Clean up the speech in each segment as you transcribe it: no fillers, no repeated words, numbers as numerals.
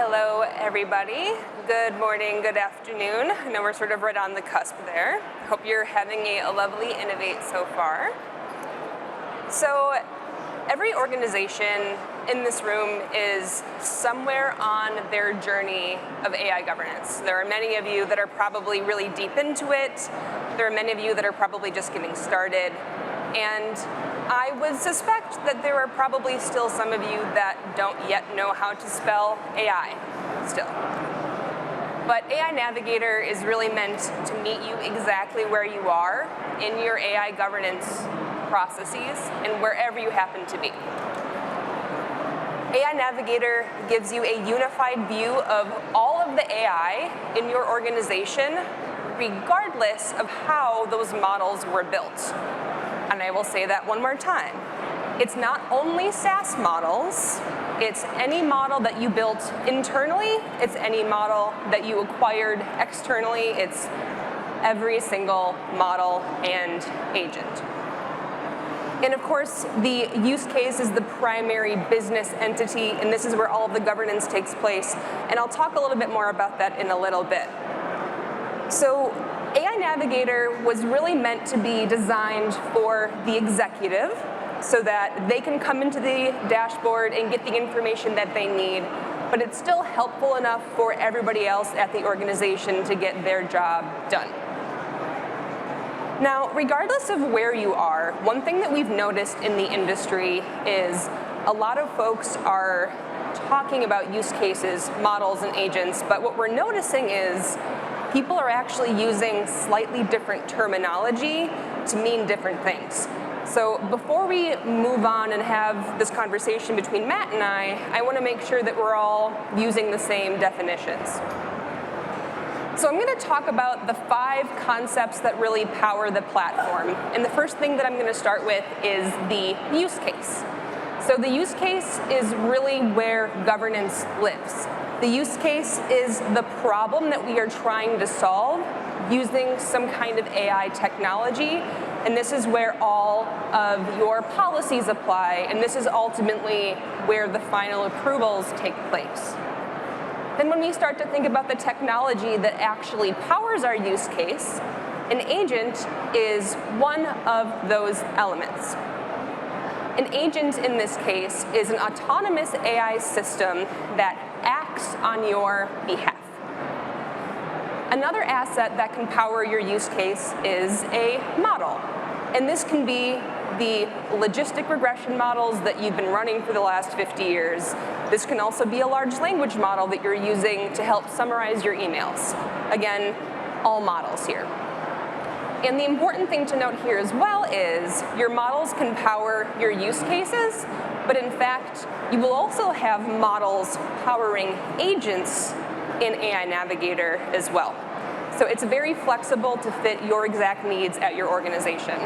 Hello, everybody. Good morning, good afternoon. I know we're sort of right on the cusp there. Hope you're having a lovely Innovate so far. So, every organization in this room is somewhere on their journey of AI governance. There are many of you that are probably really deep into it. There are many of you that are probably just getting started. And I would suspect that there are probably still some of you that don't yet know how to spell AI still. But AI Navigator is really meant to meet you exactly where you are in your AI governance processes and wherever you happen to be. AI Navigator gives you a unified view of all of the AI in your organization, regardless of how those models were built. And I will say that one more time. It's not only SaaS models, it's any model that you built internally, it's any model that you acquired externally, it's every single model and agent. And of course, the use case is the primary business entity, and this is where all of the governance takes place. And I'll talk a little bit more about that in a little bit. So, AI Navigator was really meant to be designed for the executive so that they can come into the dashboard and get the information that they need, but it's still helpful enough for everybody else at the organization to get their job done. Now, regardless of where you are, one thing that we've noticed in the industry is a lot of folks are talking about use cases, models, and agents, but what we're noticing is people are actually using slightly different terminology to mean different things. So before we move on and have this conversation between Matt and I want to make sure that we're all using the same definitions. So I'm going to talk about the 5 concepts that really power the platform. And the first thing that I'm going to start with is the use case. So the use case is really where governance lives. The use case is the problem that we are trying to solve using some kind of AI technology, and this is where all of your policies apply, and this is ultimately where the final approvals take place. Then when we start to think about the technology that actually powers our use case, an agent is one of those elements. An agent in this case is an autonomous AI system that acts on your behalf. Another asset that can power your use case is a model. And this can be the logistic regression models that you've been running for the last 50 years. This can also be a large language model that you're using to help summarize your emails. Again, all models here. And the important thing to note here as well is your models can power your use cases, but in fact, you will also have models powering agents in AI Navigator as well. So it's very flexible to fit your exact needs at your organization.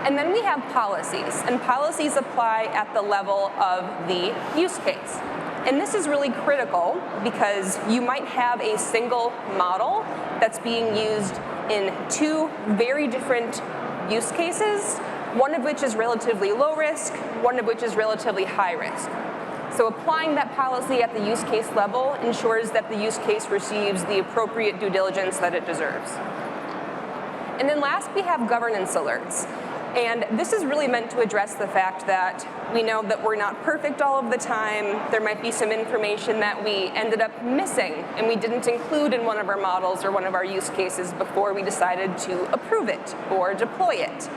And then we have policies, and policies apply at the level of the use case. And this is really critical because you might have a single model that's being used in 2 very different use cases, one of which is relatively low risk, one of which is relatively high risk. So applying that policy at the use case level ensures that the use case receives the appropriate due diligence that it deserves. And then last, we have governance alerts. And this is really meant to address the fact that we know that we're not perfect all of the time. There might be some information that we ended up missing and we didn't include in one of our models or one of our use cases before we decided to approve it or deploy it.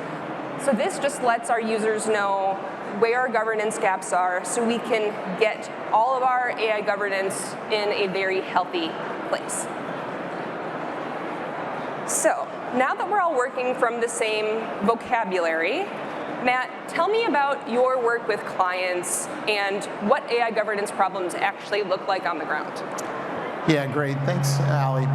So this just lets our users know where our governance gaps are so we can get all of our AI governance in a very healthy place. So now that we're all working from the same vocabulary, Matt, tell me about your work with clients and what AI governance problems actually look like on the ground. Yeah, great. Thanks, Allie.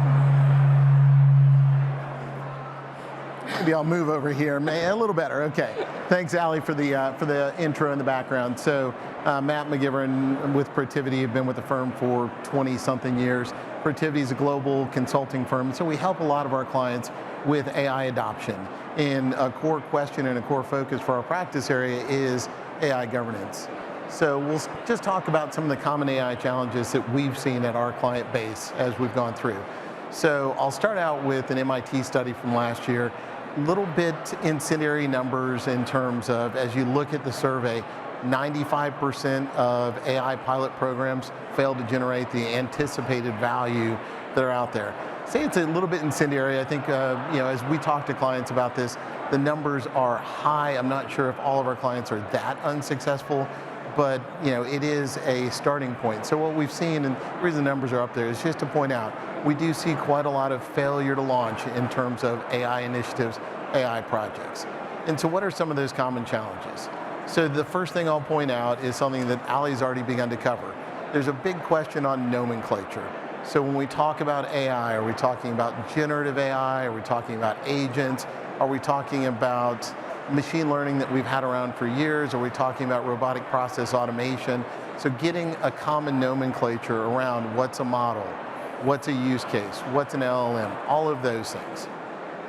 Maybe I'll move over here. A little better. Okay. Thanks, Allie, for the intro and the background. So, Matt McGivern with Protiviti. I've been with the firm for 20-something years. Protiviti is a global consulting firm, so we help a lot of our clients with AI adoption. And a core question and a core focus for our practice area is AI governance. So we'll just talk about some of the common AI challenges that we've seen at our client base as we've gone through. So I'll start out with an MIT study from last year. A little bit incendiary numbers in terms of, as you look at the survey, 95% of AI pilot programs fail to generate the anticipated value that are out there. Say it's a little bit incendiary. I think as we talk to clients about this, the numbers are high. I'm not sure if all of our clients are that unsuccessful, but it is a starting point. So what we've seen, and the reason the numbers are up there, is just to point out, we do see quite a lot of failure to launch in terms of AI initiatives, AI projects. And so what are some of those common challenges? So the first thing I'll point out is something that Ali's already begun to cover. There's a big question on nomenclature. So when we talk about AI, are we talking about generative AI? Are we talking about agents? Are we talking about machine learning that we've had around for years? Are we talking about robotic process automation? So getting a common nomenclature around what's a model, what's a use case, what's an LLM, all of those things.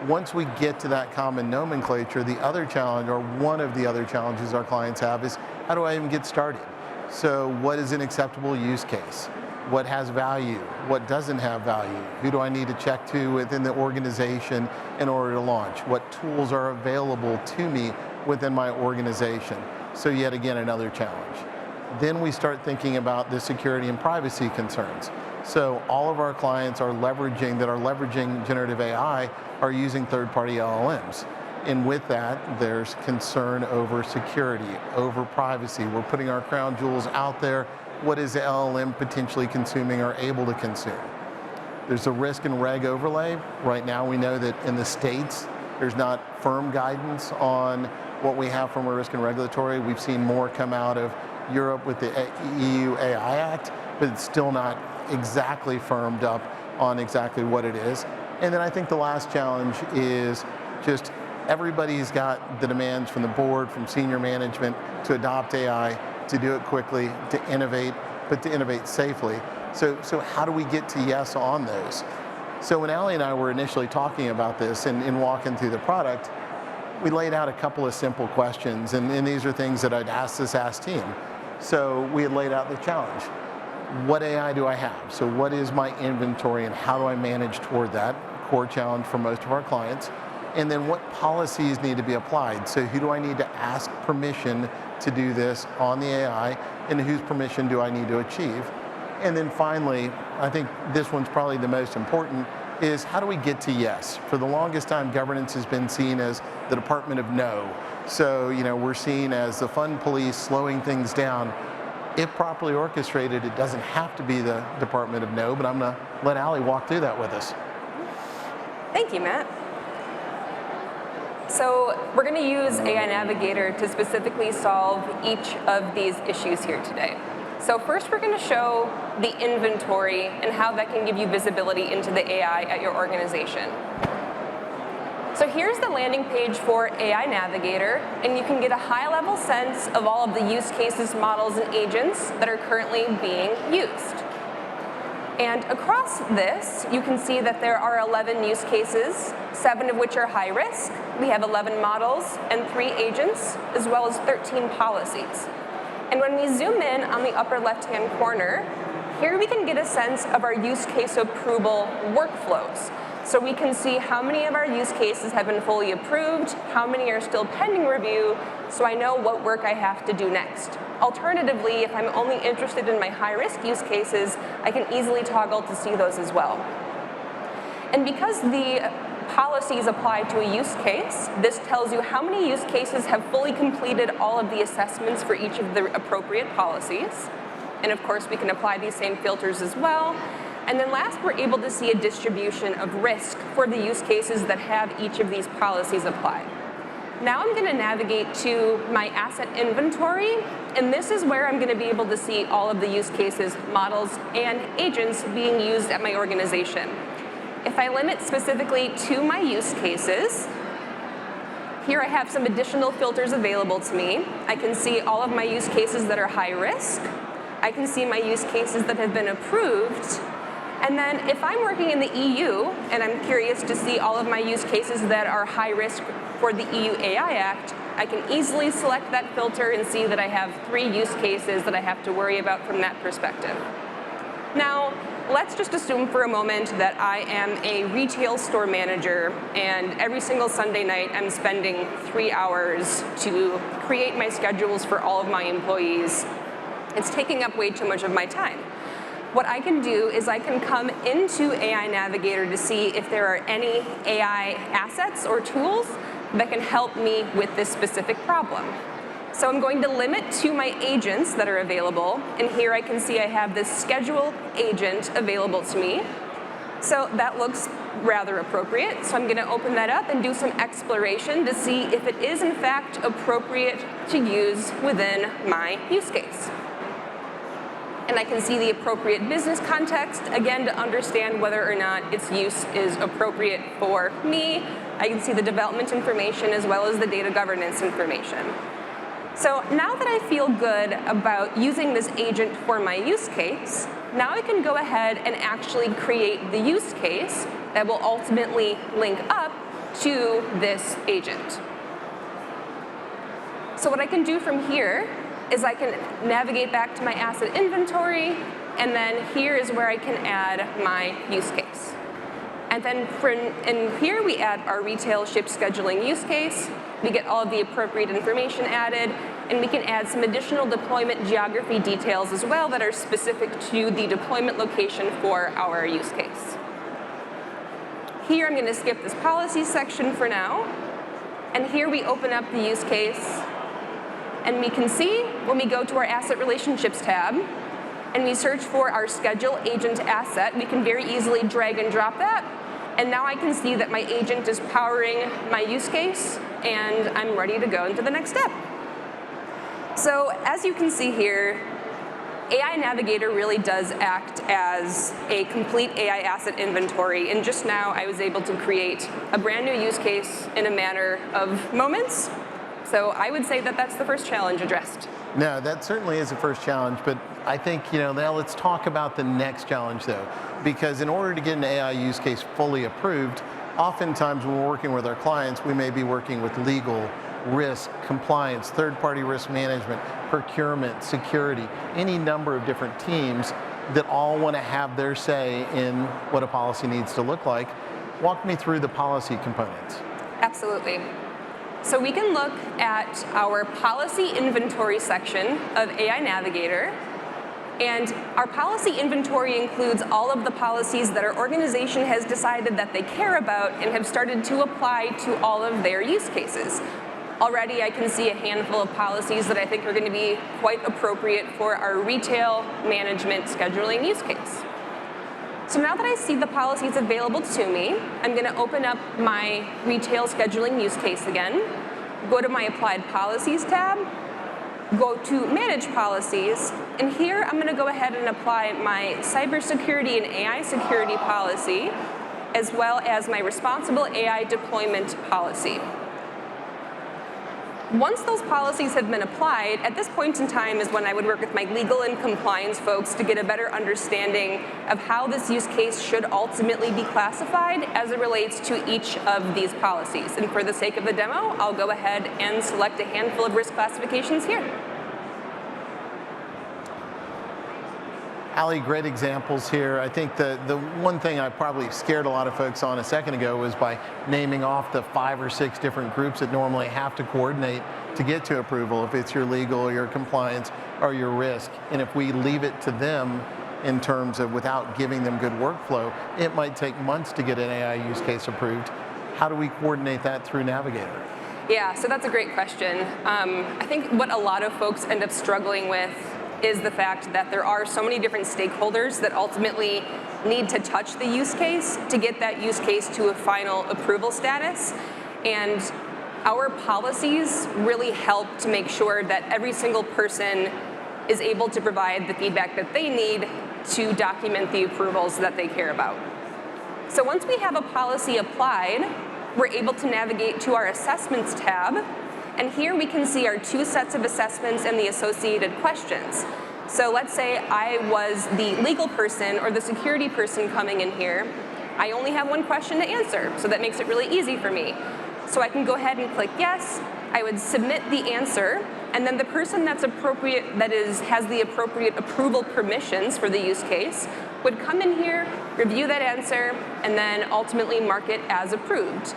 Once we get to that common nomenclature, the other challenge, or one of the other challenges our clients have, is how do I even get started? So what is an acceptable use case? What has value? What doesn't have value? Who do I need to check to within the organization in order to launch? What tools are available to me within my organization? So yet again, another challenge. Then we start thinking about the security and privacy concerns. So all of our clients are leveraging generative AI are using third-party LLMs. And with that, there's concern over security, over privacy. We're putting our crown jewels out there. What is the LLM potentially consuming or able to consume? There's a risk and reg overlay. Right now we know that in the States, there's not firm guidance on what we have from a risk and regulatory. We've seen more come out of Europe with the EU AI Act, but it's still not exactly firmed up on exactly what it is. And then I think the last challenge is just everybody's got the demands from the board, from senior management to adopt AI, to do it quickly, to innovate, but to innovate safely. So how do we get to yes on those? So when Ali and I were initially talking about this and walking through the product, we laid out a couple of simple questions, and these are things that I'd ask this SaaS team. So we had laid out the challenge. What AI do I have? So what is my inventory and how do I manage toward that? Core challenge for most of our clients. And then what policies need to be applied? So who do I need to ask permission to do this on the AI, and whose permission do I need to achieve? And then finally, I think this one's probably the most important, is how do we get to yes? For the longest time, governance has been seen as the Department of No. So we're seen as the fun police slowing things down. If properly orchestrated, it doesn't have to be the Department of No, but I'm going to let Ali walk through that with us. Thank you, Matt. So we're going to use AI Navigator to specifically solve each of these issues here today. So first we're going to show the inventory and how that can give you visibility into the AI at your organization. So here's the landing page for AI Navigator, and you can get a high-level sense of all of the use cases, models, and agents that are currently being used. And across this, you can see that there are 11 use cases, 7 of which are high risk. We have 11 models and 3 agents, as well as 13 policies. And when we zoom in on the upper left-hand corner, here we can get a sense of our use case approval workflows. So we can see how many of our use cases have been fully approved, how many are still pending review, so I know what work I have to do next. Alternatively, if I'm only interested in my high-risk use cases, I can easily toggle to see those as well. And because the policies apply to a use case, this tells you how many use cases have fully completed all of the assessments for each of the appropriate policies. And of course, we can apply these same filters as well. And then last, we're able to see a distribution of risk for the use cases that have each of these policies applied. Now I'm going to navigate to my asset inventory, and this is where I'm going to be able to see all of the use cases, models, and agents being used at my organization. If I limit specifically to my use cases, here I have some additional filters available to me. I can see all of my use cases that are high risk. I can see my use cases that have been approved. And then if I'm working in the EU and I'm curious to see all of my use cases that are high risk for the EU AI Act, I can easily select that filter and see that I have 3 use cases that I have to worry about from that perspective. Now, let's just assume for a moment that I am a retail store manager, and every single Sunday night I'm spending 3 hours to create my schedules for all of my employees. It's taking up way too much of my time. What I can do is I can come into AI Navigator to see if there are any AI assets or tools that can help me with this specific problem. So I'm going to limit to my agents that are available, and here I can see I have this schedule agent available to me. So that looks rather appropriate, so I'm going to open that up and do some exploration to see if it is in fact appropriate to use within my use case. And I can see the appropriate business context, again, to understand whether or not its use is appropriate for me. I can see the development information as well as the data governance information. So now that I feel good about using this agent for my use case, now I can go ahead and actually create the use case that will ultimately link up to this agent. So what I can do from here is I can navigate back to my asset inventory, and then here is where I can add my use case. And then in here we add our retail ship scheduling use case. We get all of the appropriate information added, and we can add some additional deployment geography details as well that are specific to the deployment location for our use case. Here I'm going to skip this policy section for now, and here we open up the use case. And we can see when we go to our Asset Relationships tab and we search for our Schedule Agent asset, we can very easily drag and drop that. And now I can see that my agent is powering my use case, and I'm ready to go into the next step. So as you can see here, AI Navigator really does act as a complete AI asset inventory. And just now I was able to create a brand new use case in a matter of moments. So I would say that that's the first challenge addressed. No, that certainly is the first challenge, but I think, now let's talk about the next challenge though, because in order to get an AI use case fully approved, oftentimes when we're working with our clients, we may be working with legal, risk, compliance, third-party risk management, procurement, security, any number of different teams that all want to have their say in what a policy needs to look like. Walk me through the policy components. Absolutely. So we can look at our policy inventory section of AI Navigator, and our policy inventory includes all of the policies that our organization has decided that they care about and have started to apply to all of their use cases. Already I can see a handful of policies that I think are going to be quite appropriate for our retail management scheduling use case. So now that I see the policies available to me, I'm going to open up my retail scheduling use case again, go to my Applied Policies tab, go to Manage Policies, and here I'm going to go ahead and apply my cybersecurity and AI security policy, as well as my responsible AI deployment policy. Once those policies have been applied, at this point in time is when I would work with my legal and compliance folks to get a better understanding of how this use case should ultimately be classified as it relates to each of these policies. And for the sake of the demo, I'll go ahead and select a handful of risk classifications here. Ali, great examples here. I think the one thing I probably scared a lot of folks on a second ago was by naming off the 5 or 6 different groups that normally have to coordinate to get to approval, if it's your legal, your compliance, or your risk. And if we leave it to them in terms of without giving them good workflow, it might take months to get an AI use case approved. How do we coordinate that through Navigator? Yeah, so that's a great question. I think what a lot of folks end up struggling with is the fact that there are so many different stakeholders that ultimately need to touch the use case to get that use case to a final approval status. And our policies really help to make sure that every single person is able to provide the feedback that they need to document the approvals that they care about. So once we have a policy applied, we're able to navigate to our Assessments tab. And here we can see our 2 sets of assessments and the associated questions. So let's say I was the legal person or the security person coming in here. I only have one question to answer, so that makes it really easy for me. So I can go ahead and click yes, I would submit the answer, and then the person has the appropriate approval permissions for the use case would come in here, review that answer, and then ultimately mark it as approved.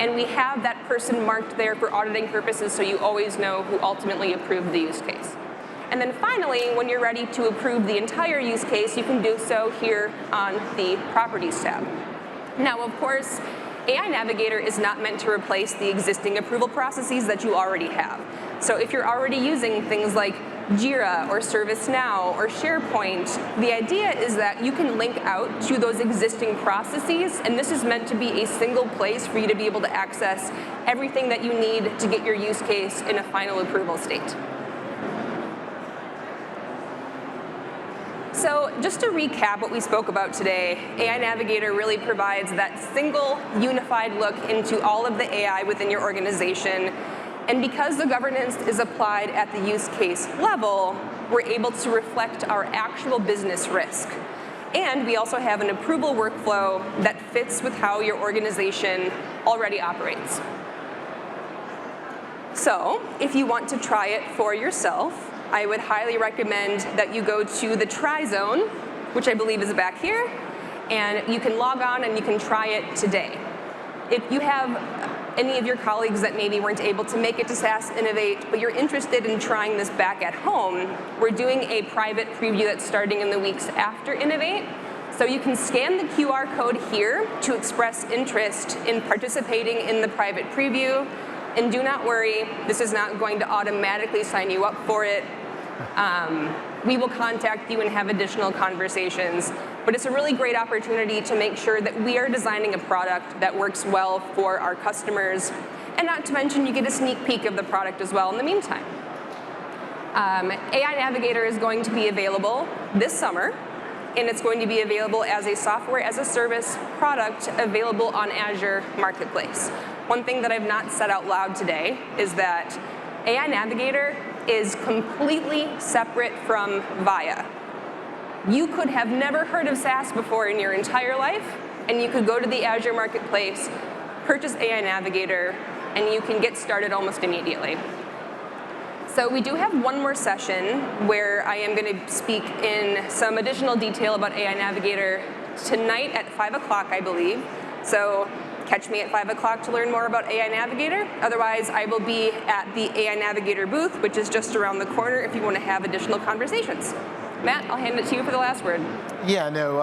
And we have that person marked there for auditing purposes, so you always know who ultimately approved the use case. And then finally, when you're ready to approve the entire use case, you can do so here on the Properties tab. Now, of course, AI Navigator is not meant to replace the existing approval processes that you already have. So if you're already using things like Jira or ServiceNow or SharePoint, the idea is that you can link out to those existing processes, and this is meant to be a single place for you to be able to access everything that you need to get your use case in a final approval state. So just to recap what we spoke about today, AI Navigator really provides that single unified look into all of the AI within your organization. And because the governance is applied at the use case level, we're able to reflect our actual business risk. And we also have an approval workflow that fits with how your organization already operates. So if you want to try it for yourself, I would highly recommend that you go to the Try Zone, which I believe is back here, and you can log on and you can try it today. If you have any of your colleagues that maybe weren't able to make it to SaaS Innovate, but you're interested in trying this back at home, we're doing a private preview that's starting in the weeks after Innovate. So you can scan the QR code here to express interest in participating in the private preview. And do not worry, this is not going to automatically sign you up for it. We will contact you and have additional conversations, but it's a really great opportunity to make sure that we are designing a product that works well for our customers, and not to mention you get a sneak peek of the product as well in the meantime. AI Navigator is going to be available this summer, and it's going to be available as a software as a service product available on Azure Marketplace. One thing that I've not said out loud today is that AI Navigator is completely separate from VIA. You could have never heard of SaaS before in your entire life, and you could go to the Azure Marketplace, purchase AI Navigator, and you can get started almost immediately. So we do have one more session where I am going to speak in some additional detail about AI Navigator tonight at 5 o'clock, I believe. So catch me at 5 o'clock to learn more about AI Navigator. Otherwise, I will be at the AI Navigator booth, which is just around the corner if you want to have additional conversations. Matt, I'll hand it to you for the last word. Yeah, no,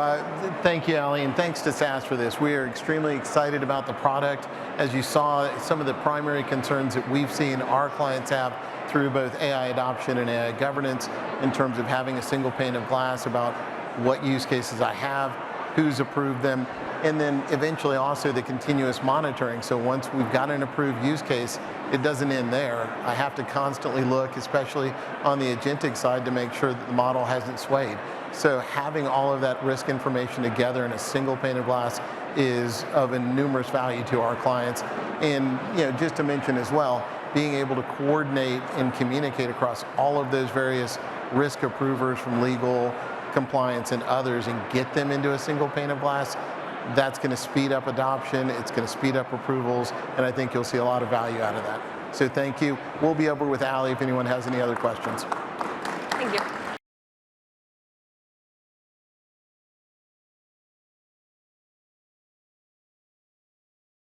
thank you, Ali, and thanks to SaaS for this. We are extremely excited about the product. As you saw, some of the primary concerns that we've seen our clients have through both AI adoption and AI governance in terms of having a single pane of glass about what use cases I have, who's approved them, and then eventually also the continuous monitoring. So once we've got an approved use case, it doesn't end there. I have to constantly look, especially on the agentic side, to make sure that the model hasn't swayed. So having all of that risk information together in a single pane of glass is of enormous value to our clients. And just to mention as well, being able to coordinate and communicate across all of those various risk approvers from legal, compliance, and others, and get them into a single pane of glass, that's going to speed up adoption, it's going to speed up approvals, and I think you'll see a lot of value out of that. So thank you. We'll be over with Ali if anyone has any other questions. Thank you.